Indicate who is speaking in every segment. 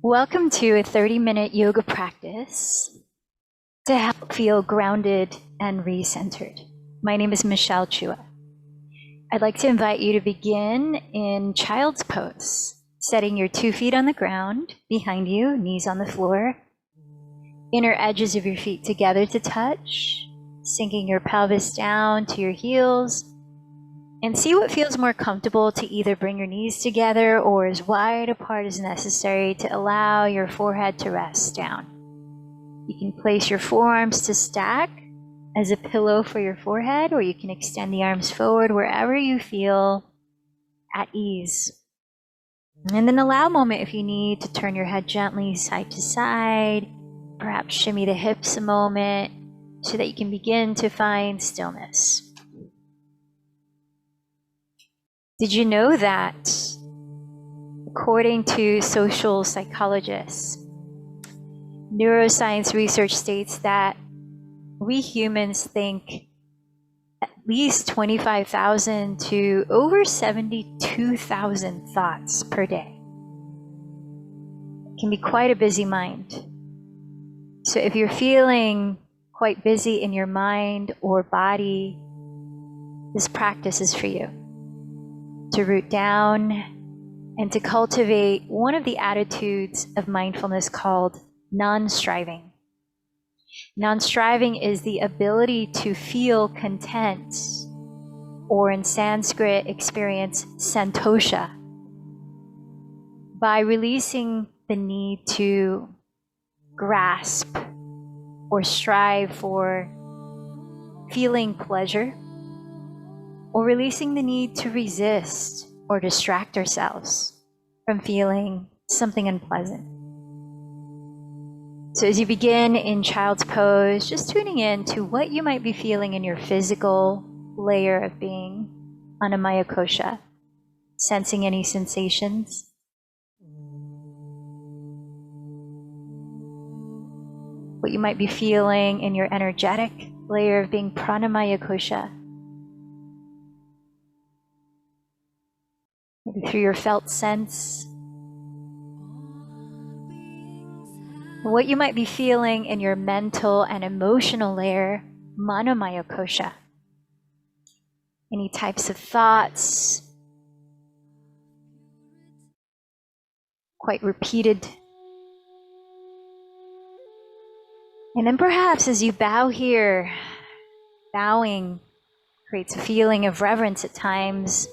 Speaker 1: Welcome to a 30-minute yoga practice to help feel grounded and re-centered. My name is Michelle Chua. I'd like to invite you to begin in child's pose, setting your 2 feet on the ground behind you, knees on the floor, inner edges of your feet together to touch, sinking your pelvis down to your heels, and see what feels more comfortable to either bring your knees together or as wide apart as necessary to allow your forehead to rest down. You can place your forearms to stack as a pillow for your forehead, or you can extend the arms forward wherever you feel at ease. And then allow a moment if you need to turn your head gently side to side, perhaps shimmy the hips a moment so that you can begin to find stillness. Did you know that, according to social psychologists, neuroscience research states that we humans think at least 25,000 to over 72,000 thoughts per day? It can be quite a busy mind. So if you're feeling quite busy in your mind or body, this practice is for you. To root down and to cultivate one of the attitudes of mindfulness called non-striving. Non-striving is the ability to feel content, or in Sanskrit experience santosha, by releasing the need to grasp or strive for feeling pleasure, or releasing the need to resist or distract ourselves from feeling something unpleasant. So as you begin in child's pose, just tuning in to what you might be feeling in your physical layer of being, Anamaya Kosha, sensing any sensations. What you might be feeling in your energetic layer of being, Pranamaya Kosha. Maybe through your felt sense. What you might be feeling in your mental and emotional layer, Manomaya Kosha. Any types of thoughts, quite repeated. And then perhaps as you bow here, bowing creates a feeling of reverence at times.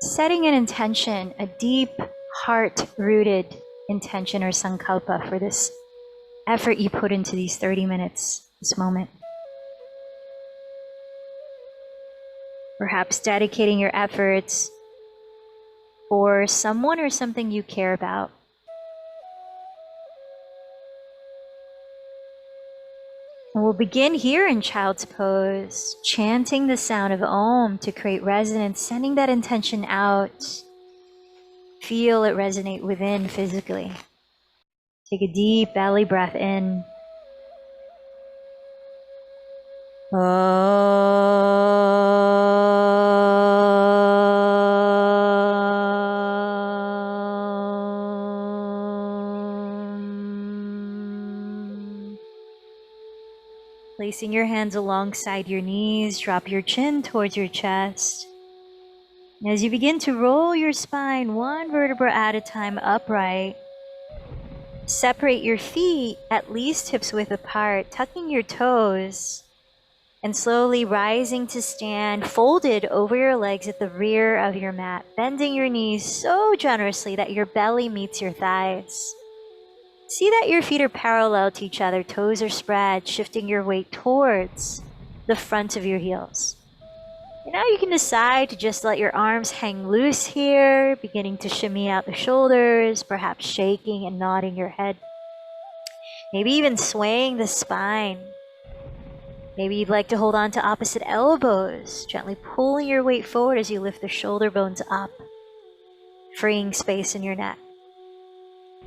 Speaker 1: Setting an intention, a deep, heart-rooted intention or sankalpa for this effort you put into these 30 minutes, this moment. Perhaps dedicating your efforts for someone or something you care about. And we'll begin here in child's pose, chanting the sound of Om to create resonance, sending that intention out. Feel it resonate within physically. Take a deep belly breath in. Placing your hands alongside your knees, drop your chin towards your chest. And as you begin to roll your spine one vertebra at a time upright, separate your feet at least hips width apart, tucking your toes, and slowly rising to stand, folded over your legs at the rear of your mat, bending your knees so generously that your belly meets your thighs. See that your feet are parallel to each other, toes are spread, shifting your weight towards the front of your heels. And now you can decide to just let your arms hang loose here, beginning to shimmy out the shoulders, perhaps shaking and nodding your head. Maybe even swaying the spine. Maybe you'd like to hold on to opposite elbows, gently pulling your weight forward as you lift the shoulder bones up, freeing space in your neck.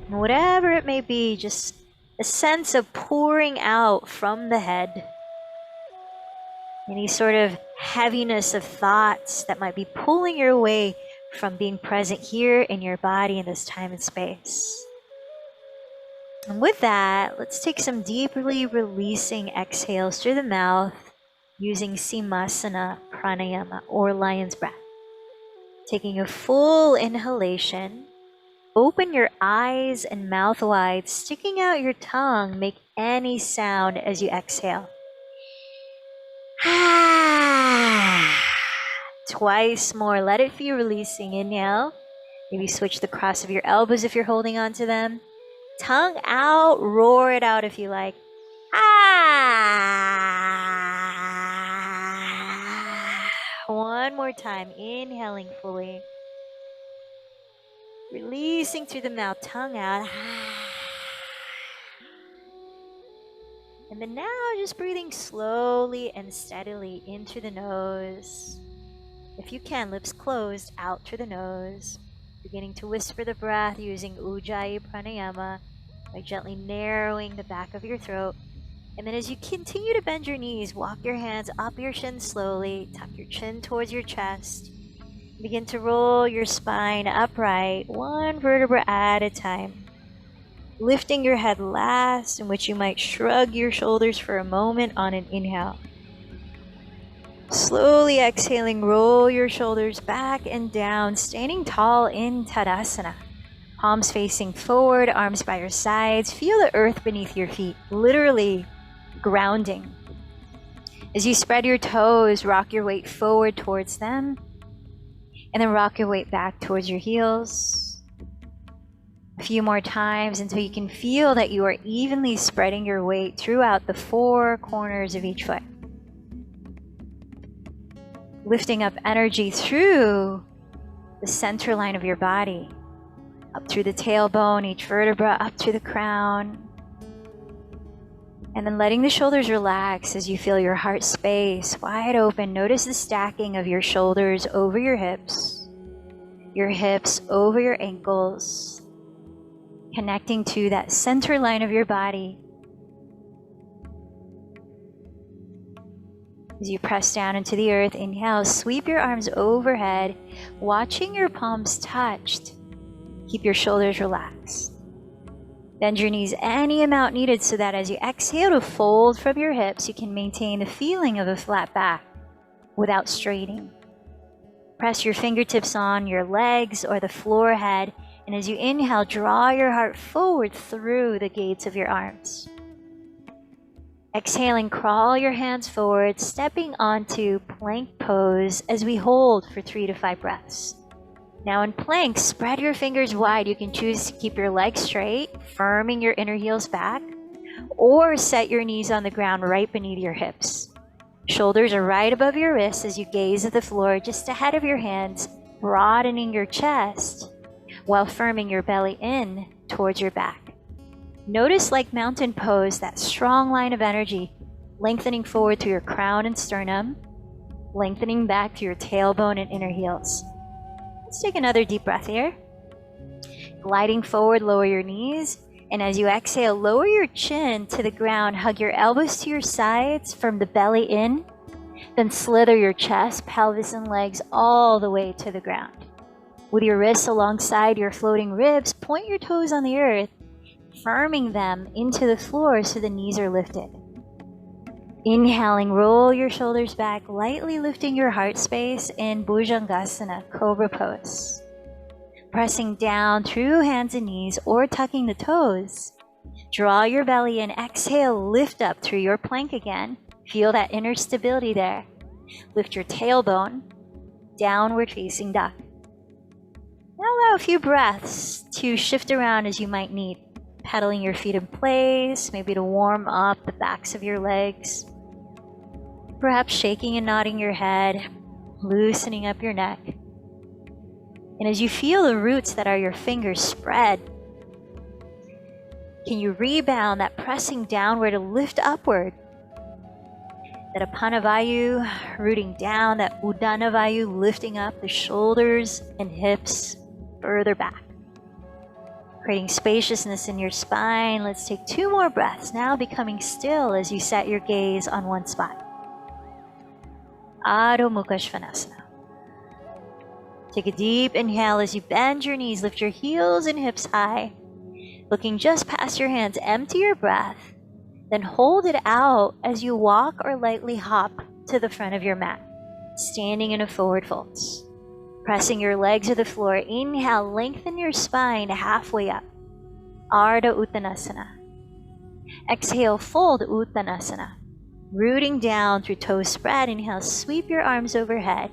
Speaker 1: And whatever it may be, just a sense of pouring out from the head. Any sort of heaviness of thoughts that might be pulling your way from being present here in your body in this time and space. And with that, let's take some deeply releasing exhales through the mouth using Simasana Pranayama or lion's breath. Taking a full inhalation, open your eyes and mouth wide, sticking out your tongue, make any sound as you exhale. Twice more, let it feel releasing. Inhale, maybe switch the cross of your elbows if you're holding on to them. Tongue out, roar it out if you like. One more time, inhaling fully. Releasing through the mouth, tongue out. And then now just breathing slowly and steadily in through the nose. If you can, lips closed, out through the nose. Beginning to whisper the breath using Ujjayi Pranayama by gently narrowing the back of your throat. And then as you continue to bend your knees, walk your hands up your chin slowly, tuck your chin towards your chest. Begin to roll your spine upright, one vertebra at a time. Lifting your head last, in which you might shrug your shoulders for a moment on an inhale. Slowly exhaling, roll your shoulders back and down, standing tall in Tadasana. Palms facing forward, arms by your sides. Feel the earth beneath your feet, literally grounding. As you spread your toes, rock your weight forward towards them, and then rock your weight back towards your heels. A few more times until you can feel that you are evenly spreading your weight throughout the four corners of each foot. Lifting up energy through the center line of your body, up through the tailbone, each vertebra, up to the crown. And then letting the shoulders relax as you feel your heart space wide open. Notice the stacking of your shoulders over your hips over your ankles, connecting to that center line of your body. As you press down into the earth, inhale, sweep your arms overhead, watching your palms touched. Keep your shoulders relaxed. Bend your knees any amount needed so that as you exhale to fold from your hips, you can maintain the feeling of a flat back without straining. Press your fingertips on your legs or the floor head, and as you inhale, draw your heart forward through the gates of your arms. Exhaling, crawl your hands forward, stepping onto plank pose as we hold for 3 to 5 breaths. Now in plank, spread your fingers wide. You can choose to keep your legs straight, firming your inner heels back, or set your knees on the ground right beneath your hips. Shoulders are right above your wrists as you gaze at the floor just ahead of your hands, broadening your chest while firming your belly in towards your back. Notice, like mountain pose, that strong line of energy, lengthening forward to your crown and sternum, lengthening back to your tailbone and inner heels. Let's take another deep breath here. Gliding forward, lower your knees, and as you exhale, lower your chin to the ground, hug your elbows to your sides from the belly in, then slither your chest, pelvis, and legs all the way to the ground. With your wrists alongside your floating ribs, point your toes on the earth, firming them into the floor so the knees are lifted. Inhaling, roll your shoulders back, lightly lifting your heart space in Bhujangasana, Cobra Pose. Pressing down through hands and knees or tucking the toes. Draw your belly in, exhale, lift up through your plank again. Feel that inner stability there. Lift your tailbone, downward facing duck. Now allow a few breaths to shift around as you might need. Pedaling your feet in place, maybe to warm up the backs of your legs. Perhaps shaking and nodding your head, loosening up your neck. And as you feel the roots that are your fingers spread, can you rebound that pressing downward to lift upward? That Apanavayu rooting down, that Udanavayu lifting up the shoulders and hips further back. Creating spaciousness in your spine. Let's take 2 more breaths, now becoming still as you set your gaze on one spot. Adho Mukha Svanasana. Take a deep inhale as you bend your knees, lift your heels and hips high. Looking just past your hands, empty your breath. Then hold it out as you walk or lightly hop to the front of your mat, standing in a forward fold. Pressing your legs to the floor, inhale, lengthen your spine halfway up. Ardha Uttanasana. Exhale, fold Uttanasana. Rooting down through toes spread, inhale, sweep your arms overhead.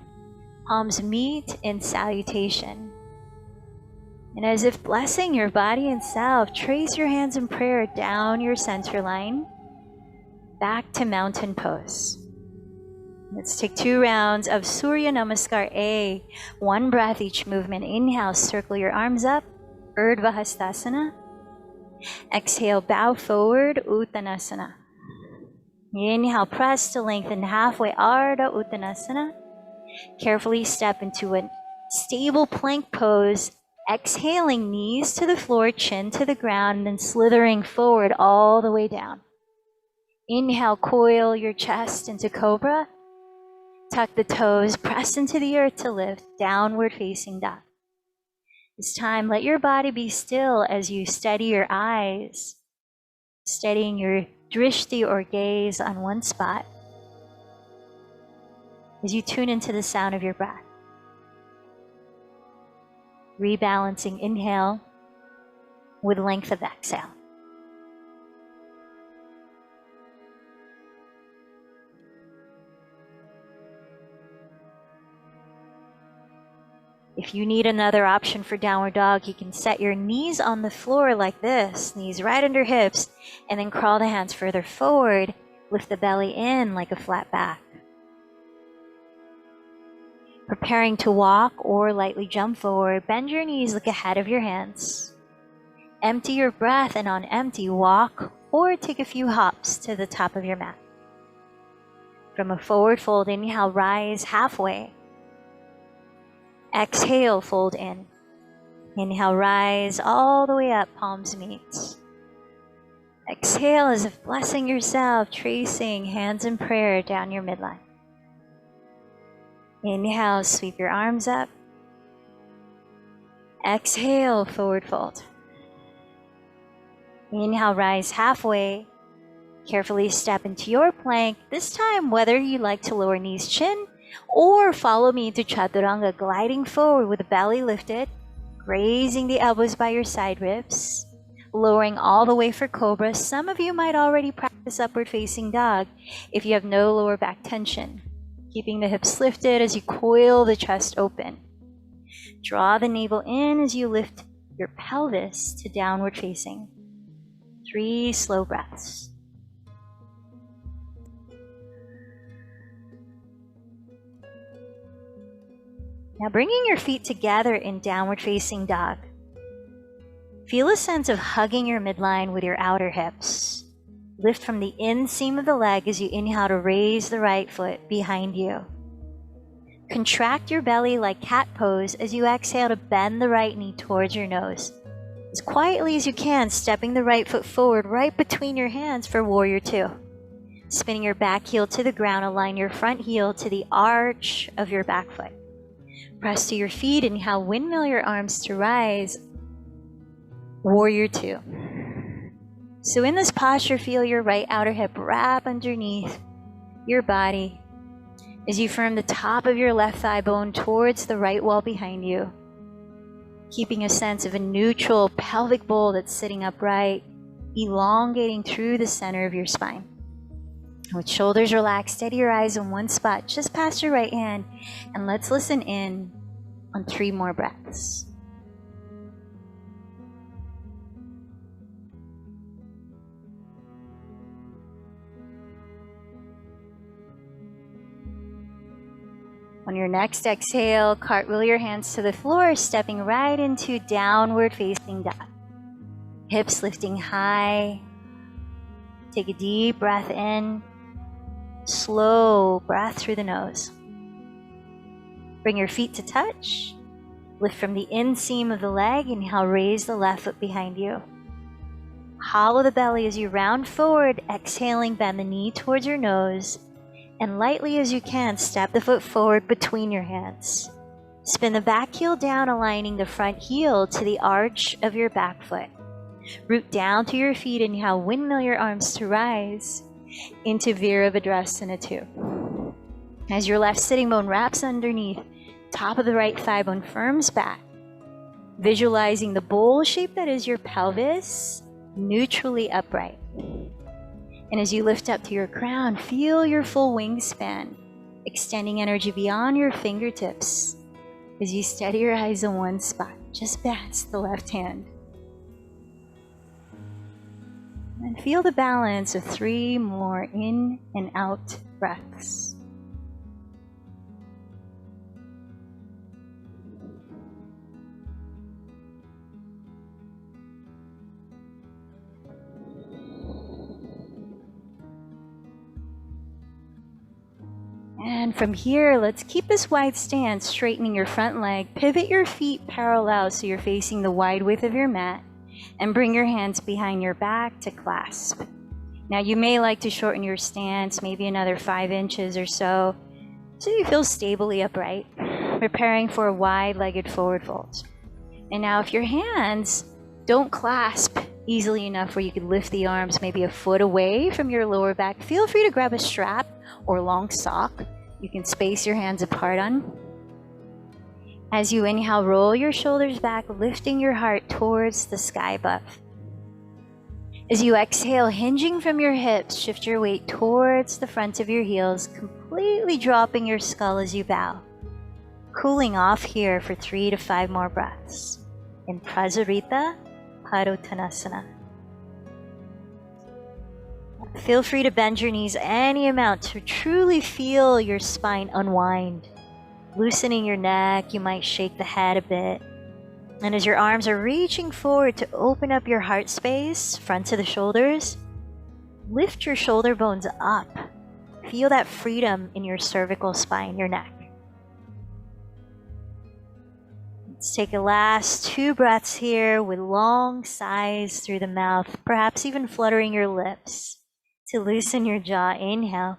Speaker 1: Palms meet in salutation. And as if blessing your body and self, trace your hands in prayer down your center line, back to mountain pose. Let's take 2 rounds of Surya Namaskar A. 1 breath each movement. Inhale, circle your arms up, Urdhva Hastasana. Exhale, bow forward, Uttanasana. Inhale, press to lengthen halfway, Ardha Uttanasana. Carefully step into a stable plank pose. Exhaling, knees to the floor, chin to the ground, and then slithering forward all the way down. Inhale, coil your chest into cobra. Tuck the toes, press into the earth to lift, downward facing dog. This time, let your body be still as you steady your eyes, steadying your drishti or gaze on one spot as you tune into the sound of your breath. Rebalancing inhale with length of exhale. If you need another option for downward dog, you can set your knees on the floor like this, knees right under hips, and then crawl the hands further forward, lift the belly in like a flat back. Preparing to walk or lightly jump forward, bend your knees, look ahead of your hands. Empty your breath, and on empty, walk or take a few hops to the top of your mat. From a forward fold, inhale, rise halfway. Exhale, fold in. Inhale, rise all the way up, palms meet. Exhale as if blessing yourself, tracing hands in prayer down your midline. Inhale, sweep your arms up. Exhale, forward fold. Inhale, rise halfway. Carefully step into your plank. This time, whether you like to lower knees, chin, or follow me into Chaturanga, gliding forward with the belly lifted, grazing the elbows by your side ribs, lowering all the way for Cobra. Some of you might already practice upward facing dog if you have no lower back tension. Keeping the hips lifted as you coil the chest open. Draw the navel in as you lift your pelvis to downward facing. 3 slow breaths. Now bringing your feet together in downward facing dog. Feel a sense of hugging your midline with your outer hips. Lift from the inseam of the leg as you inhale to raise the right foot behind you. Contract your belly like cat pose as you exhale to bend the right knee towards your nose. As quietly as you can, stepping the right foot forward right between your hands for Warrior 2. Spinning your back heel to the ground, align your front heel to the arch of your back foot. Press to your feet, inhale, windmill your arms to rise. Warrior 2. So in this posture, feel your right outer hip wrap underneath your body as you firm the top of your left thigh bone towards the right wall behind you, keeping a sense of a neutral pelvic bowl that's sitting upright, elongating through the center of your spine. With shoulders relaxed, steady your eyes in one spot just past your right hand, and let's listen in on 3 more breaths. On your next exhale, cartwheel your hands to the floor, stepping right into downward facing dog. Hips lifting high. Take a deep breath in. Slow breath through the nose. Bring your feet to touch. Lift from the inseam of the leg. Inhale, raise the left foot behind you. Hollow the belly as you round forward. Exhaling, bend the knee towards your nose. And lightly as you can, step the foot forward between your hands. Spin the back heel down, aligning the front heel to the arch of your back foot. Root down to your feet. Inhale, windmill your arms to rise into Virabhadrasana 2. As your left sitting bone wraps underneath, top of the right thigh bone firms back. Visualizing the bowl shape that is your pelvis, neutrally upright. And as you lift up to your crown, feel your full wingspan, extending energy beyond your fingertips. As you steady your eyes on one spot, just past the left hand. And feel the balance of 3 more in and out breaths. And from here, let's keep this wide stance, straightening your front leg. Pivot your feet parallel so you're facing the wide width of your mat. And bring your hands behind your back to clasp. Now you may like to shorten your stance, maybe another 5 inches or so you feel stably upright, preparing for a wide-legged forward fold. And now if your hands don't clasp easily enough where you could lift the arms maybe a foot away from your lower back, feel free to grab a strap or long sock you can space your hands apart on. As you inhale, roll your shoulders back, lifting your heart towards the sky above. As you exhale, hinging from your hips, shift your weight towards the front of your heels, completely dropping your skull as you bow. Cooling off here for 3 to 5 more breaths in Prasarita Padottanasana. Feel free to bend your knees any amount to truly feel your spine unwind. Loosening your neck, you might shake the head a bit. And as your arms are reaching forward to open up your heart space, front to the shoulders, lift your shoulder bones up. Feel that freedom in your cervical spine, your neck. Let's take a last 2 breaths here with long sighs through the mouth, perhaps even fluttering your lips to loosen your jaw. Inhale.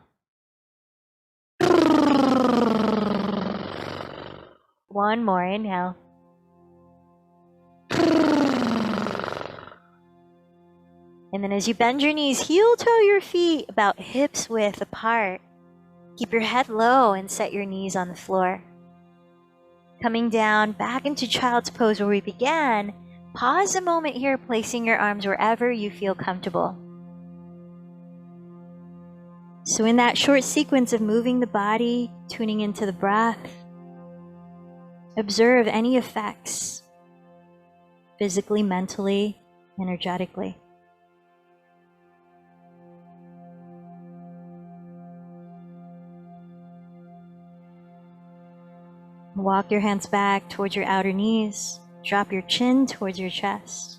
Speaker 1: One more, inhale. And then as you bend your knees, heel toe your feet about hips width apart. Keep your head low and set your knees on the floor. Coming down back into child's pose where we began, pause a moment here, placing your arms wherever you feel comfortable. So in that short sequence of moving the body, tuning into the breath, observe any effects, physically, mentally, energetically. Walk your hands back towards your outer knees. Drop your chin towards your chest.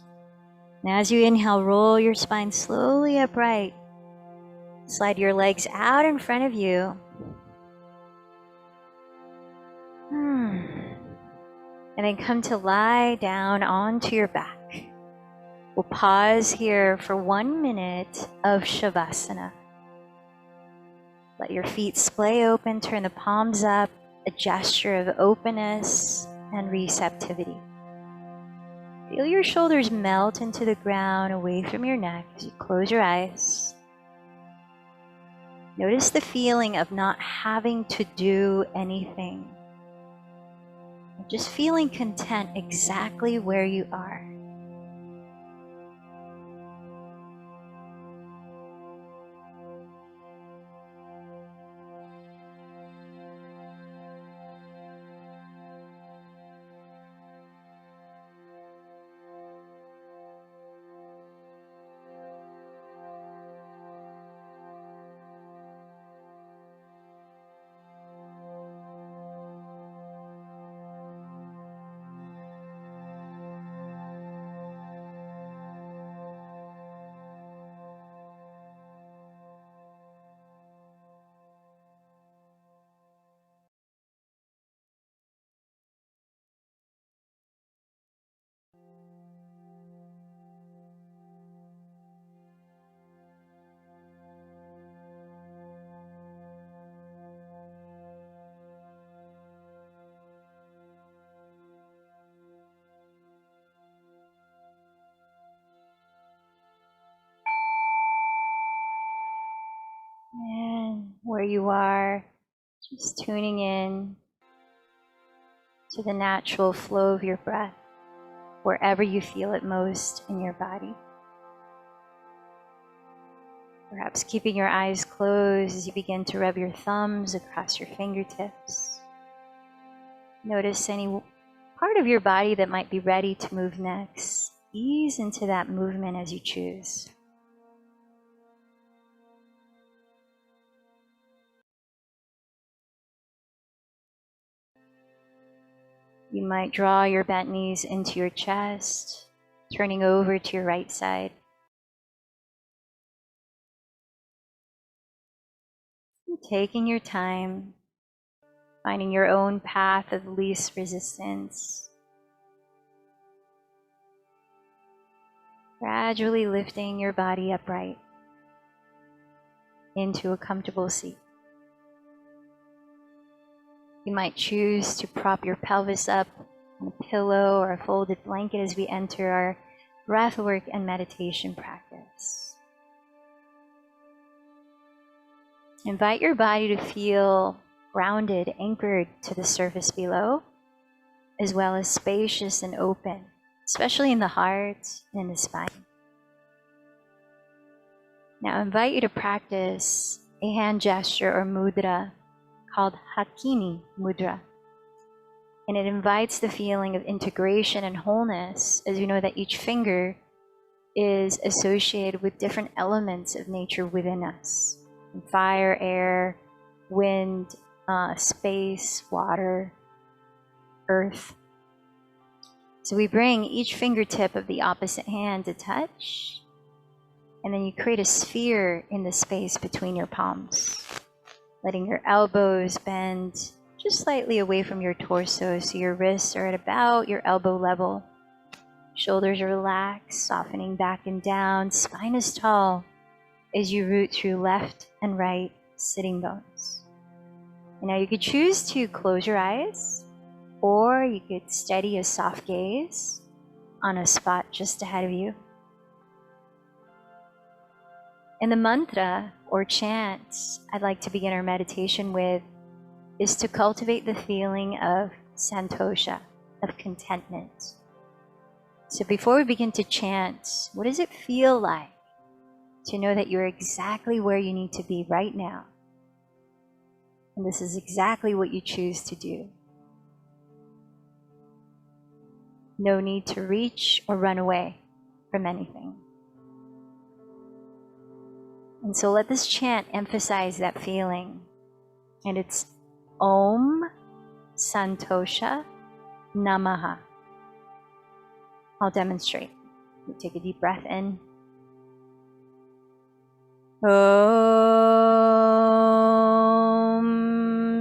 Speaker 1: Now as you inhale, roll your spine slowly upright. Slide your legs out in front of you. And then come to lie down onto your back. We'll pause here for 1 minute of Shavasana. Let your feet splay open, turn the palms up, a gesture of openness and receptivity. Feel your shoulders melt into the ground away from your neck as you close your eyes. Notice the feeling of not having to do anything. Just feeling content exactly where you are. where you are, just tuning in to the natural flow of your breath, wherever you feel it most in your body. Perhaps keeping your eyes closed as you begin to rub your thumbs across your fingertips. Notice any part of your body that might be ready to move next. Ease into that movement as you choose. You might draw your bent knees into your chest, turning over to your right side. Taking your time, finding your own path of least resistance. Gradually lifting your body upright into a comfortable seat. You might choose to prop your pelvis up on a pillow or a folded blanket as we enter our breathwork and meditation practice. Invite your body to feel grounded, anchored to the surface below, as well as spacious and open, especially in the heart and in the spine. Now I invite you to practice a hand gesture or mudra called Hakini mudra. And it invites the feeling of integration and wholeness, as you know that each finger is associated with different elements of nature within us. Fire, air, wind, space, water, earth. So we bring each fingertip of the opposite hand to touch, and then you create a sphere in the space between your palms, letting your elbows bend just slightly away from your torso so your wrists are at about your elbow level. Shoulders are relaxed, softening back and down. Spine is tall as you root through left and right sitting bones. And now you could choose to close your eyes, or you could steady a soft gaze on a spot just ahead of you. And the mantra or chant I'd like to begin our meditation with is to cultivate the feeling of santosha, of contentment. So before we begin to chant, what does it feel like to know that you're exactly where you need to be right now? And this is exactly what you choose to do. No need to reach or run away from anything. And so let this chant emphasize that feeling. And it's Om Santosha Namaha. I'll demonstrate. Take a deep breath in. Om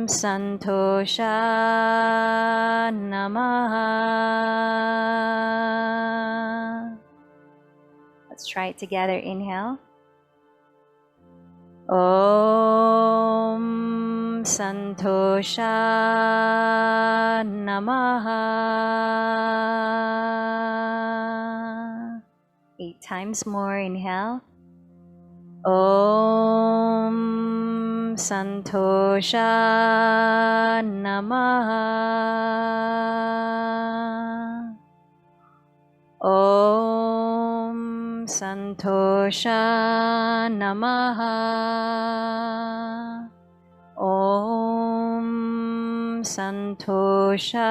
Speaker 1: Santosha Namaha. Let's try it together. Inhale. Om Santosha Namaha. 8 times more. Inhale. Om Santosha Namaha. Om Santosha Namaha. Om Santosha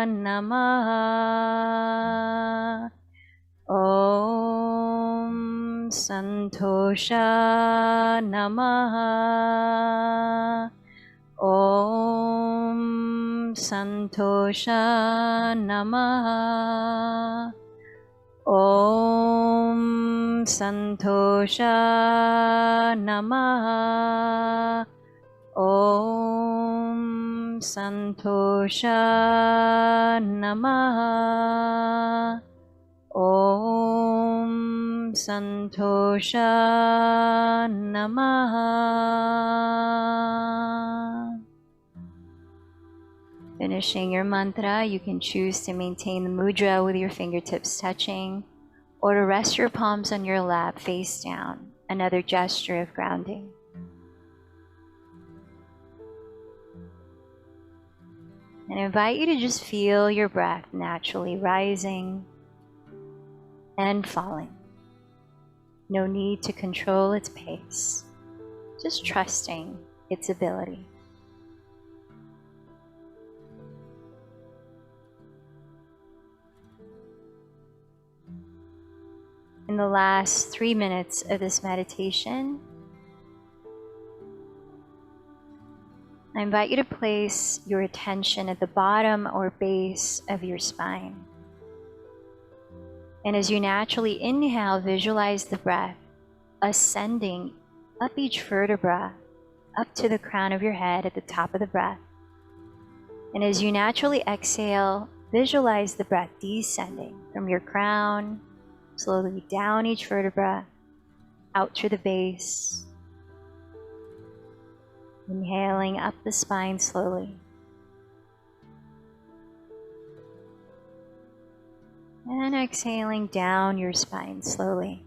Speaker 1: Namaha. Om Santosha Namaha. Om Santosha Namaha. Om Santosha Namaha. Om Santosha Namaha. Om Santosha Namaha. Finishing your mantra, you can choose to maintain the mudra with your fingertips touching, or to rest your palms on your lap face down, another gesture of grounding. And I invite you to just feel your breath naturally rising and falling. No need to control its pace, just trusting its ability. In the last 3 minutes of this meditation, I invite you to place your attention at the bottom or base of your spine. And as you naturally inhale, visualize the breath ascending up each vertebra, up to the crown of your head at the top of the breath. And as you naturally exhale, visualize the breath descending from your crown, slowly down each vertebra, out through the base. Inhaling up the spine slowly. And exhaling down your spine slowly.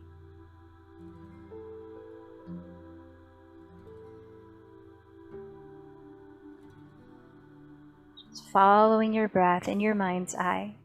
Speaker 1: Just following your breath in your mind's eye.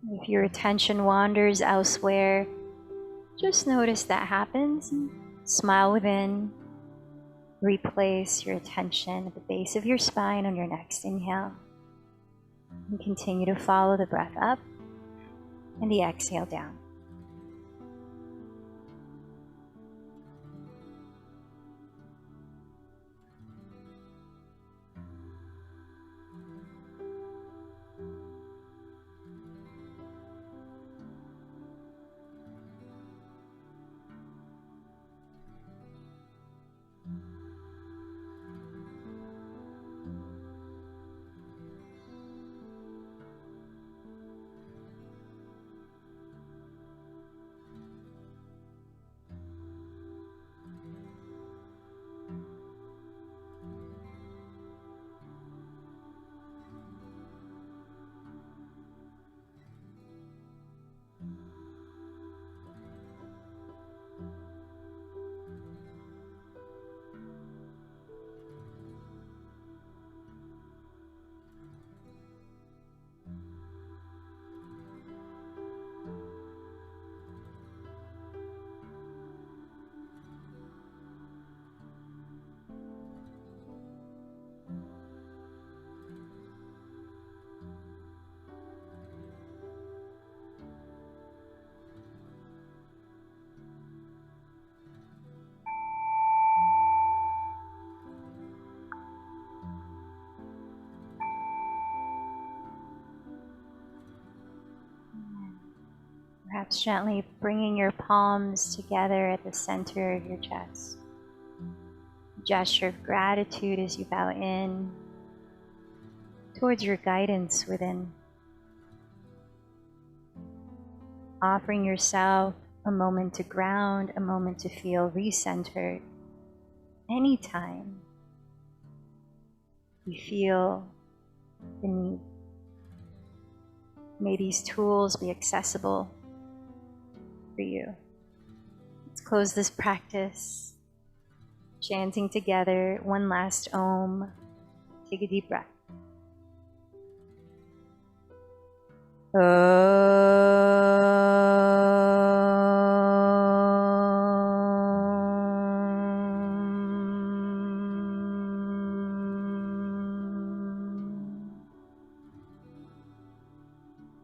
Speaker 1: If your attention wanders elsewhere, just notice that happens. Smile within. Replace your attention at the base of your spine on your next inhale. And continue to follow the breath up and the exhale down. Perhaps gently bringing your palms together at the center of your chest. A gesture of gratitude as you bow in towards your guidance within. Offering yourself a moment to ground, a moment to feel recentered. Anytime you feel the need. May these tools be accessible for you. Let's close this practice, chanting together one last Om. Take a deep breath.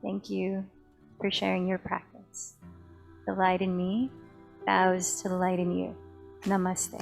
Speaker 1: Thank you for sharing your practice. The light in me bows to the light in you. Namaste.